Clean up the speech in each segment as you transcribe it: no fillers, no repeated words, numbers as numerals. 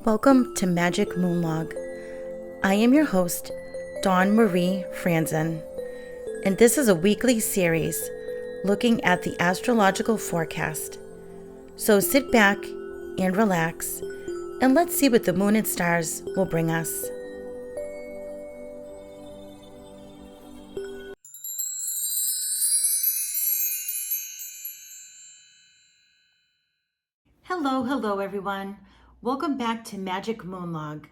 Welcome to Magic Moonlog. I am your host, Dawn Marie Franzen, and this is a weekly series looking at the astrological forecast. So sit back and relax, and let's see what the moon and stars will bring us. Hello everyone. Welcome back to Magic Moonlog.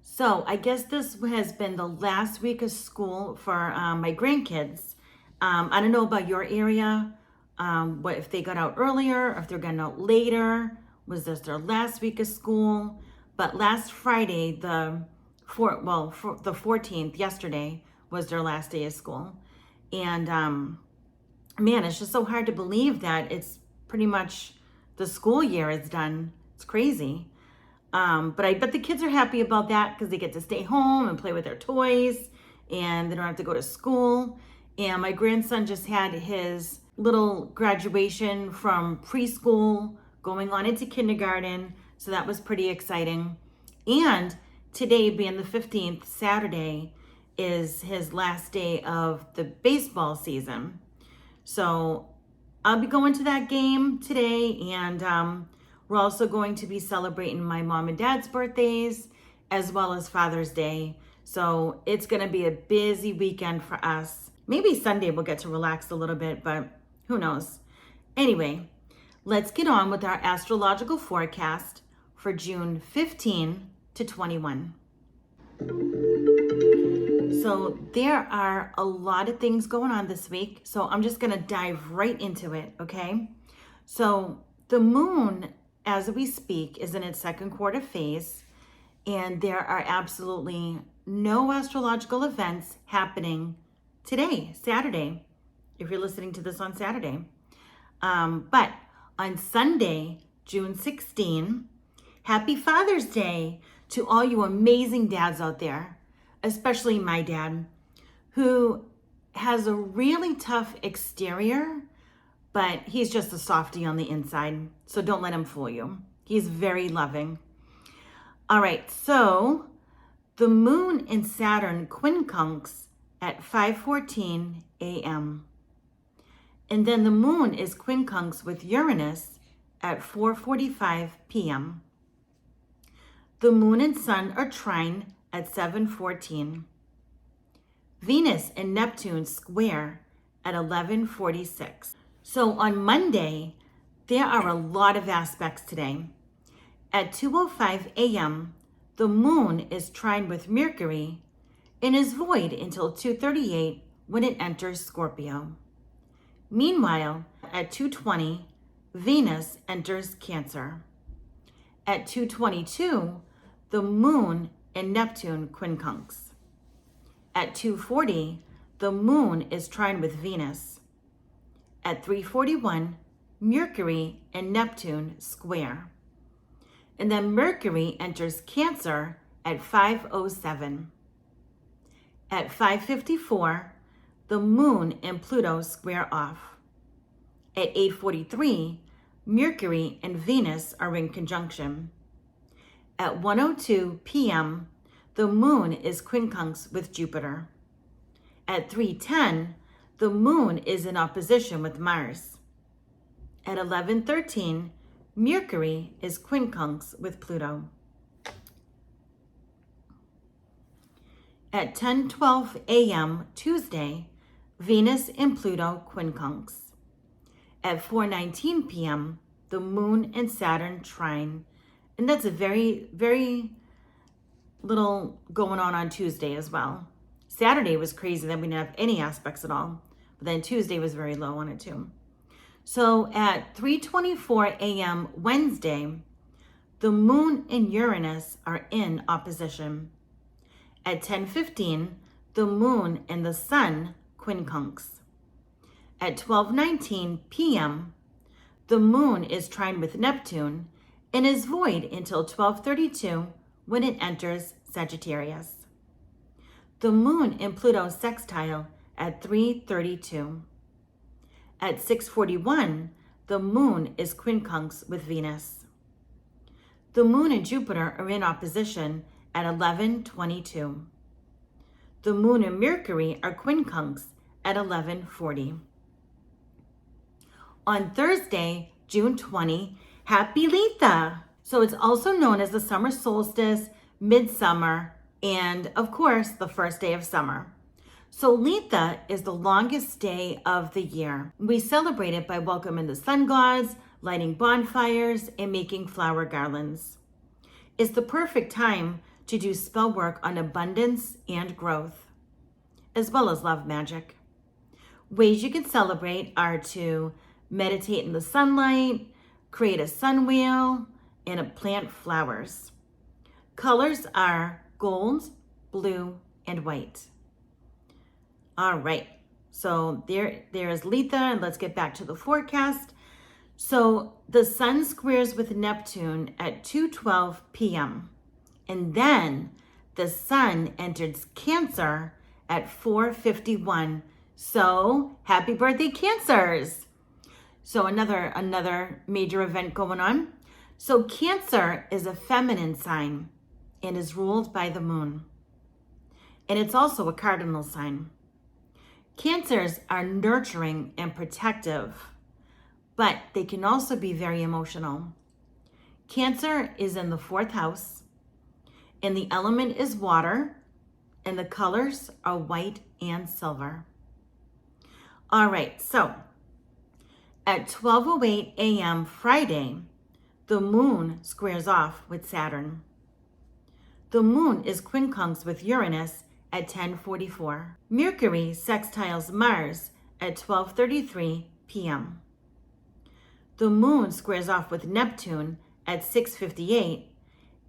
So I guess this has been the last week of school for my grandkids. I don't know about your area, what if they got out earlier, or if they're getting out later. Was this their last week of school? But last Friday, the 14th, yesterday, was their last day of school. And man, it's just so hard to believe that it's pretty much the school year is done. It's crazy. But I bet the kids are happy about that because they get to stay home and play with their toys and they don't have to go to school. And my grandson just had his little graduation from preschool going on into kindergarten. So that was pretty exciting. And today, being the 15th, Saturday, is his last day of the baseball season. So I'll be going to that game today, and we're also going to be celebrating my mom and dad's birthdays as well as Father's Day. So it's going to be a busy weekend for us. Maybe Sunday we'll get to relax a little bit, but who knows? Anyway, let's get on with our astrological forecast for June 15 to 21. So there are a lot of things going on this week. So I'm just going to dive right into it, okay? So the moon, as we speak, is in its second quarter phase, and there are absolutely no astrological events happening today, Saturday, if you're listening to this on Saturday. But on Sunday, June 16, happy Father's Day to all you amazing dads out there, especially my dad, who has a really tough exterior, but he's just a softie on the inside. So don't let him fool you. He's very loving. All right, so the moon in Saturn quincunx at 5:14 a.m. And then the moon is quincunx with Uranus at 4:45 p.m. The moon and sun are trine at 7:14. Venus and Neptune square at 11:46. So on Monday, there are a lot of aspects today. At 2:05 a.m., the moon is trine with Mercury and is void until 2:38 when it enters Scorpio. Meanwhile, at 2:20, Venus enters Cancer. At 2:22, the moon and Neptune quincunx. At 2:40, the moon is trine with Venus. At 3:41, Mercury and Neptune square. And then Mercury enters Cancer at 5:07. At 5:54, the moon and Pluto square off. At 8:43, Mercury and Venus are in conjunction. At 1:02 p.m., the moon is quincunx with Jupiter. At 3:10, the moon is in opposition with Mars. At 11:13, Mercury is quincunx with Pluto. At 10:12 a.m. Tuesday, Venus and Pluto quincunx. At 4:19 p.m., the moon and Saturn trine. And that's a very, very little going on Tuesday as well. Saturday was crazy that we didn't have any aspects at all. But then Tuesday was very low on it too. So at 3:24 a.m. Wednesday, the moon and Uranus are in opposition. At 10:15, the moon and the sun quincunx. At 12:19 p.m., the moon is trine with Neptune and is void until 12:32 when it enters Sagittarius. The moon and Pluto sextile at 3:32. At 6:41, the moon is quincunx with Venus. The moon and Jupiter are in opposition at 11:22. The moon and Mercury are quincunx at 11:40. On Thursday, June 20, happy Litha. So it's also known as the summer solstice, midsummer, and of course, the first day of summer. So Litha is the longest day of the year. We celebrate it by welcoming the sun gods, lighting bonfires, and making flower garlands. It's the perfect time to do spell work on abundance and growth, as well as love magic. Ways you can celebrate are to meditate in the sunlight, create a sun wheel, and plant flowers. Colors are gold, blue, and white. All right, so there is Litha, and let's get back to the forecast. So the sun squares with Neptune at 2:12 p.m. And then the sun enters Cancer at 4:51. So happy birthday, Cancers. So another major event going on. So Cancer is a feminine sign and is ruled by the moon. And it's also a cardinal sign. Cancers are nurturing and protective, but they can also be very emotional. Cancer is in the 4th house, and the element is water, and the colors are white and silver. All right, so at 12:08 a.m. Friday, the moon squares off with Saturn. The moon is quincunx with Uranus at 10:44. Mercury sextiles Mars at 12:33 p.m. The moon squares off with Neptune at 6:58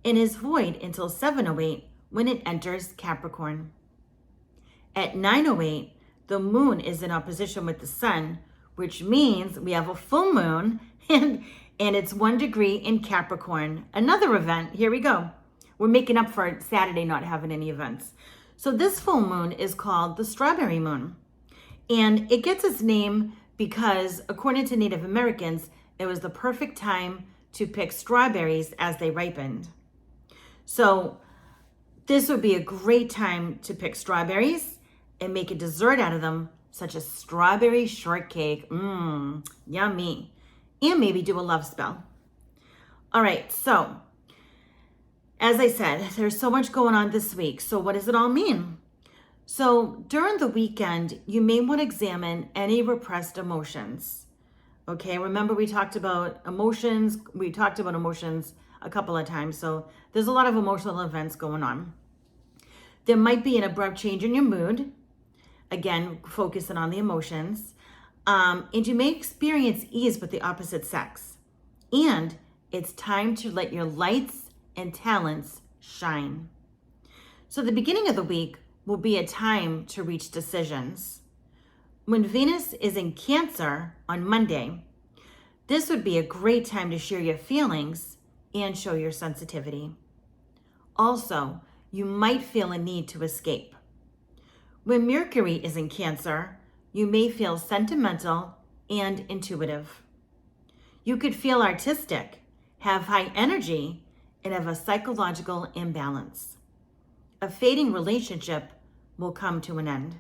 and is void until 7:08 when it enters Capricorn. At 9:08, the moon is in opposition with the sun, which means we have a full moon and it's 1 degree in Capricorn. Another event, here we go. We're making up for Saturday not having any events. So this full moon is called the strawberry moon. And it gets its name because according to Native Americans, it was the perfect time to pick strawberries as they ripened. So this would be a great time to pick strawberries and make a dessert out of them, such as strawberry shortcake. Yummy. And maybe do a love spell. All right, so as I said, there's so much going on this week. So what does it all mean? So during the weekend, you may want to examine any repressed emotions. Okay, remember we talked about emotions. We talked about emotions a couple of times. So there's a lot of emotional events going on. There might be an abrupt change in your mood. Again, focusing on the emotions. And you may experience ease with the opposite sex. And it's time to let your lights and talents shine. So the beginning of the week will be a time to reach decisions. When Venus is in Cancer on Monday, this would be a great time to share your feelings and show your sensitivity. Also, you might feel a need to escape. When Mercury is in Cancer, you may feel sentimental and intuitive. You could feel artistic, have high energy, and have a psychological imbalance. A fading relationship will come to an end.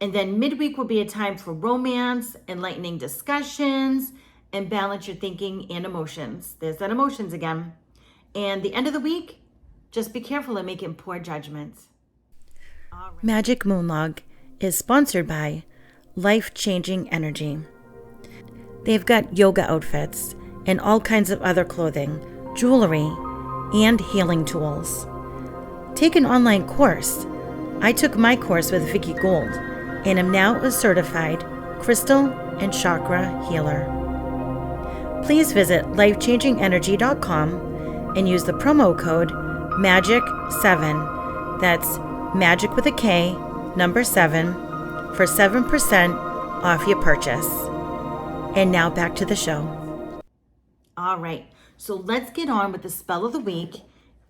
And then midweek will be a time for romance, enlightening discussions, and balance your thinking and emotions. There's that emotions again. And the end of the week, just be careful of making poor judgments. Magick Moonlog is sponsored by Life Changing Energy. They've got yoga outfits and all kinds of other clothing, jewelry, and healing tools. Take an online course. I took my course with Vicky Gold and am now a certified crystal and chakra healer. Please visit lifechangingenergy.com and use the promo code MAGIC7. That's Magic with a K, number 7, for 7% off your purchase. And now back to the show. All right, so let's get on with the spell of the week.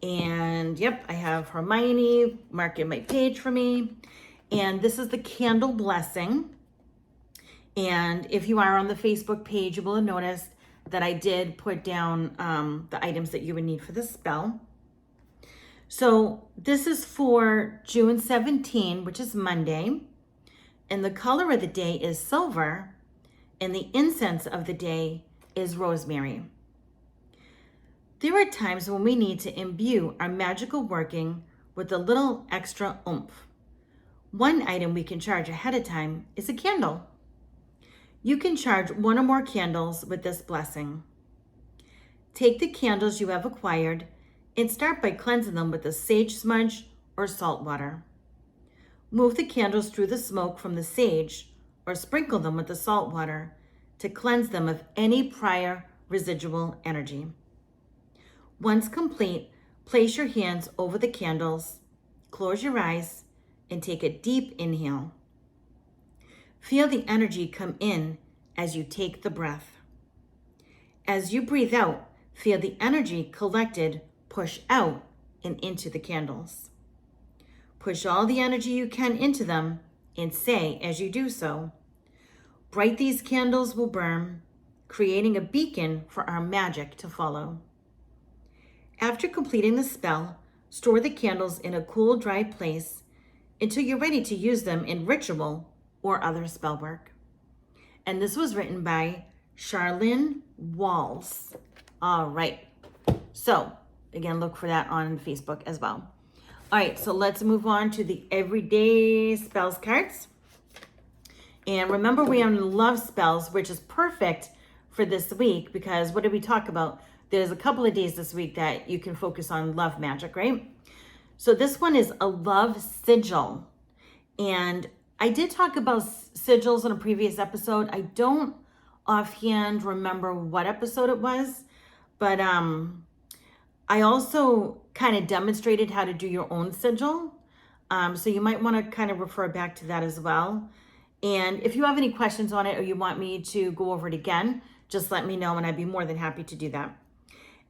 And yep, I have Hermione marking my page for me. And this is the candle blessing. And if you are on the Facebook page, you will have noticed that I did put down the items that you would need for the spell. So this is for June 17, which is Monday. And the color of the day is silver. And the incense of the day is rosemary. There are times when we need to imbue our magical working with a little extra oomph. One item we can charge ahead of time is a candle. You can charge one or more candles with this blessing. Take the candles you have acquired and start by cleansing them with a sage smudge or salt water. Move the candles through the smoke from the sage or sprinkle them with the salt water to cleanse them of any prior residual energy. Once complete, place your hands over the candles, close your eyes, and take a deep inhale. Feel the energy come in as you take the breath. As you breathe out, feel the energy collected push out and into the candles. Push all the energy you can into them and say as you do so, "Bright these candles will burn, creating a beacon for our magic to follow." After completing the spell, store the candles in a cool, dry place until you're ready to use them in ritual or other spell work. And this was written by Llewellyn Walls. All right. So again, look for that on Facebook as well. All right, so let's move on to the everyday spells cards. And remember, we are on love spells, which is perfect for this week because what did we talk about? There's a couple of days this week that you can focus on love magic, right? So this one is a love sigil. And I did talk about sigils in a previous episode. I don't offhand remember what episode it was, but I also kind of demonstrated how to do your own sigil. So you might want to kind of refer back to that as well. And if you have any questions on it or you want me to go over it again, just let me know and I'd be more than happy to do that.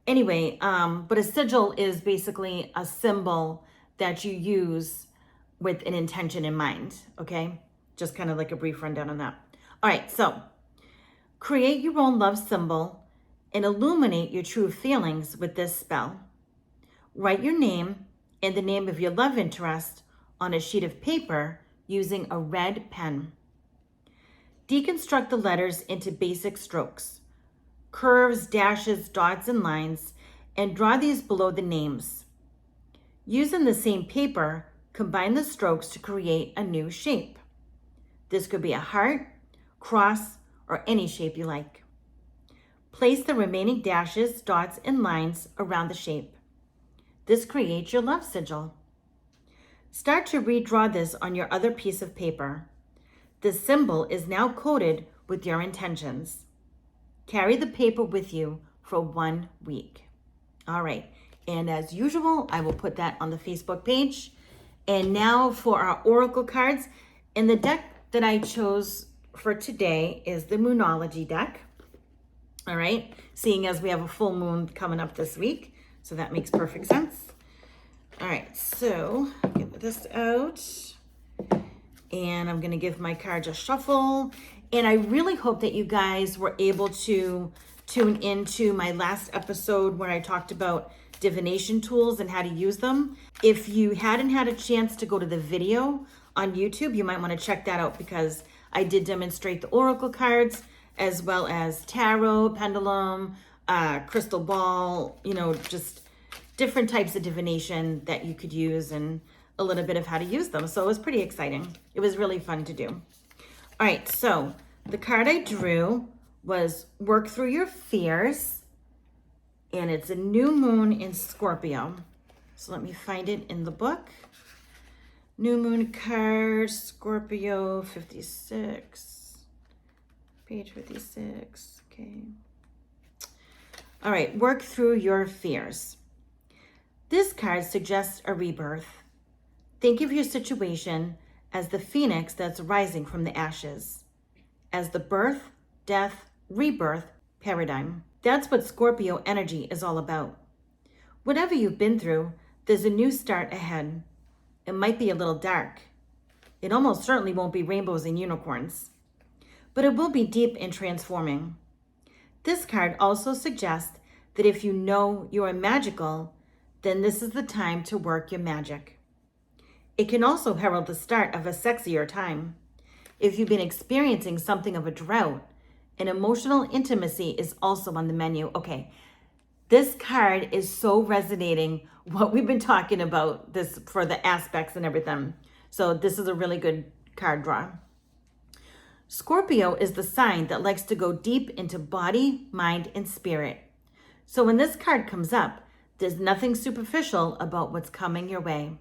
Anyway, but a sigil is basically a symbol that you use with an intention in mind, okay? Just kind of like a brief rundown on that. All right, so create your own love symbol and illuminate your true feelings with this spell. Write your name and the name of your love interest on a sheet of paper using a red pen. Deconstruct the letters into basic strokes, curves, dashes, dots, and lines, and draw these below the names. Using the same paper, combine the strokes to create a new shape. This could be a heart, cross, or any shape you like. Place the remaining dashes, dots, and lines around the shape. This creates your love sigil. Start to redraw this on your other piece of paper. The symbol is now coated with your intentions. Carry the paper with you for 1 week. All right, and as usual, I will put that on the Facebook page. And now for our oracle cards. And the deck that I chose for today is the Moonology deck. All right, seeing as we have a full moon coming up this week, so that makes perfect sense. All right, so get this out. And I'm gonna give my cards a shuffle. And I really hope that you guys were able to tune into my last episode where I talked about divination tools and how to use them. If you hadn't had a chance to go to the video on YouTube, you might want to check that out because I did demonstrate the oracle cards as well as tarot, pendulum, crystal ball, just different types of divination that you could use and a little bit of how to use them. So it was pretty exciting. It was really fun to do. All right, so the card I drew was Work Through Your Fears. And it's a new moon in Scorpio. So let me find it in the book. New moon card, Scorpio 56. Page 56, okay. All right, Work Through Your Fears. This card suggests a rebirth. Think of your situation as the phoenix that's rising from the ashes, as the birth, death, rebirth paradigm. That's what Scorpio energy is all about. Whatever you've been through, there's a new start ahead. It might be a little dark. It almost certainly won't be rainbows and unicorns, but it will be deep and transforming. This card also suggests that if you know you are magical, then this is the time to work your magic. It can also herald the start of a sexier time. If you've been experiencing something of a drought, an emotional intimacy is also on the menu. Okay, this card is so resonating what we've been talking about this for the aspects and everything. So this is a really good card draw. Scorpio is the sign that likes to go deep into body, mind, and spirit. So when this card comes up, there's nothing superficial about what's coming your way.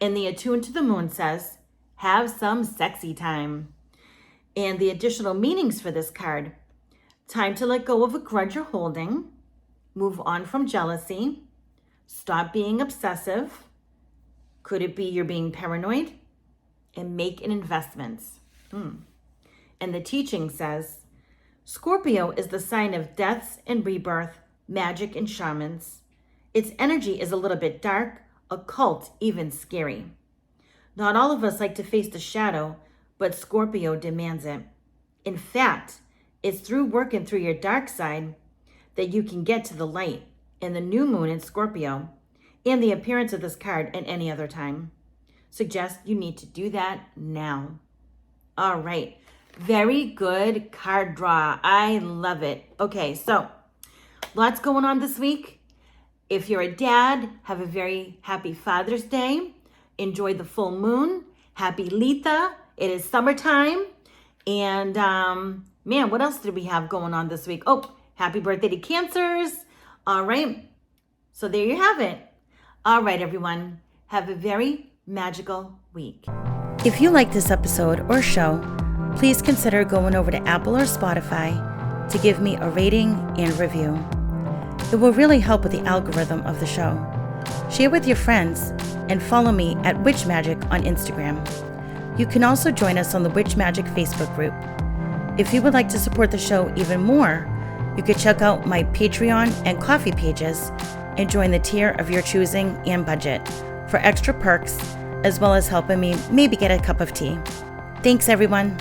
And the Attuned to the Moon says, have some sexy time. And the additional meanings for this card: time to let go of a grudge you're holding, move on from jealousy, stop being obsessive. Could it be you're being paranoid? And make an investment. And the teaching says, Scorpio is the sign of deaths and rebirth, magic and shamans. Its energy is a little bit dark, occult, even scary. Not all of us like to face the shadow, but Scorpio demands it. In fact, it's through working through your dark side that you can get to the light, and the new moon in Scorpio and the appearance of this card at any other time suggests you need to do that now. All right. Very good card draw. I love it. Okay, so lots going on this week. If you're a dad, have a very happy Father's Day. Enjoy the full moon. Happy Litha. It is summertime. And man, what else did we have going on this week? Oh, happy birthday to Cancers. All right. So there you have it. All right, everyone. Have a very magical week. If you like this episode or show, please consider going over to Apple or Spotify to give me a rating and review. It will really help with the algorithm of the show. Share with your friends and follow me at Witch Magic on Instagram. You can also join us on the Witch Magic Facebook group. If you would like to support the show even more, you could check out my Patreon and Ko-fi pages and join the tier of your choosing and budget for extra perks, as well as helping me maybe get a cup of tea. Thanks, everyone.